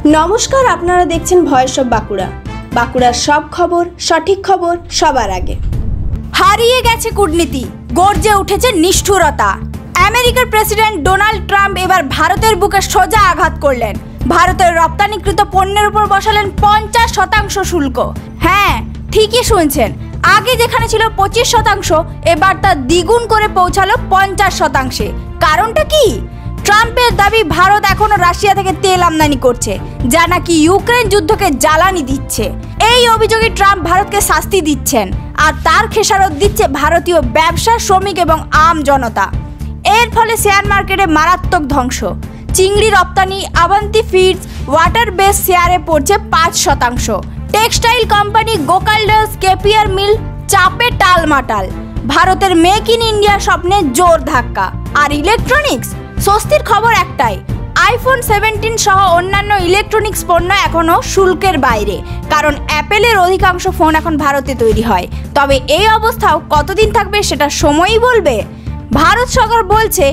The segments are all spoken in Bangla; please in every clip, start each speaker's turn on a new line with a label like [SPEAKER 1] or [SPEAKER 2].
[SPEAKER 1] नमस्कार, आपनारा देखছেন ভয়েস অফ বাঁকুড়া। বাঁকুড়ার সব খবর, সঠিক খবর সবার আগে।
[SPEAKER 2] হারিয়ে গেছে কূটনীতি, গর্জে উঠেছে নিষ্ঠুরতা। আমেরিকার প্রেসিডেন্ট ডোনাল্ড ট্রাম্প এবার ভারতের বুকে সোজা আঘাত করলেন। ভারতের রপ্তানিকৃত পণ্যের উপর বসালেন 50% শুল্ক। হ্যাঁ, ঠিকই শুনছেন, আগে যেখানে ছিল 25%, এবার তা দ্বিগুণ করে পৌঁছালো 50%। কারণটা কি? ট্রাম্পের দাবি ভারত এখনো রাশিয়া থেকে তেল আমদানি করছে, যা নাকি ইউক্রেন যুদ্ধকে জ্বালানি দিচ্ছে। এই অভিযোগে ট্রাম্প ভারতকে শাস্তি দিচ্ছেন, আর তার খেসারত দিচ্ছে ভারতীয় ব্যবসা, শ্রমিক এবং আম জনতা। এর ফলে শেয়ার মার্কেটে মারাত্মক ধ্বংস। চিংড়ি রপ্তানি আভান্তি ফিডস ওয়াটার বেস শেয়ারে পড়ছে 5%। টেক্সটাইল কোম্পানি গোকালডাস কেপিয়ার মিল চাপে টালমাটাল। ভারতের মেক ইন ইন্ডিয়া স্বপ্নে জোর ধাক্কা। আর ইলেকট্রনিক্স, স্বস্তির খবর একটাই, আইফোন 17 সহ অন্যান্য ইলেকট্রনিক্স পণ্য এখনও শুল্কের বাইরে, কারণ অ্যাপেলের অধিকাংশ ফোন এখন ভারতে তৈরি হয়। তবে এই অবস্থাও কতদিন থাকবে সেটা সময়ই বলবে। ভারত সরকার বলছে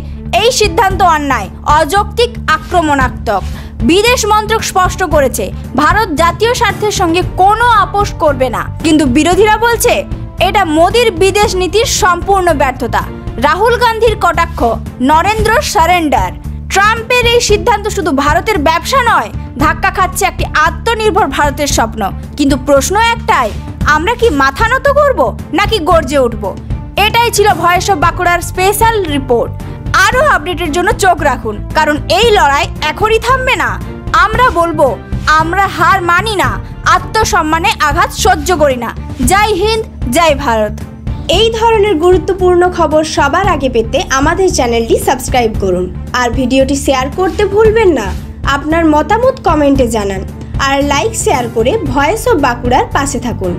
[SPEAKER 2] এই সিদ্ধান্ত অন্যায়, অযৌক্তিক, আক্রমণাত্মক। বিদেশ মন্ত্রক স্পষ্ট করেছে ভারত জাতীয় স্বার্থের সঙ্গে কোনো আপোষ করবে না, কিন্তু বিরোধীরা বলছে এটা মোদির বিদেশ নীতির সম্পূর্ণ ব্যর্থতা। রাহুল গান্ধীর কটাক্ষ, নরেন্দ্র সারেন্ডার। ট্রাম্পের এই সিদ্ধান্ত শুধু ভারতের ব্যবসা নয়, ধাক্কা খাচ্ছে একটি আত্মনির্ভর ভারতের স্বপ্ন। কিন্তু প্রশ্ন একটাই, আমরা কি মাথা নত করব নাকি গর্জে উঠব? এটাই ছিল ভয়েস অফ বাঁকুড়ার স্পেশাল রিপোর্ট। আরও আপডেটের জন্য চোখ রাখুন, কারণ এই লড়াই এখনই থামবে না। আমরা বলবো, আমরা হার মানি না, আত্মসম্মানে আঘাত সহ্য করি না। জয় হিন্দ, জয় ভারত।
[SPEAKER 1] এই ধরনের গুরুত্বপূর্ণ খবর সবার আগে পেতে আমাদের চ্যানেলটি সাবস্ক্রাইব করুন, আর ভিডিওটি শেয়ার করতে ভুলবেন না। আপনার মতামত কমেন্টে জানান, আর লাইক শেয়ার করে ভয়েস অফ বাঁকুড়ার পাশে থাকুন।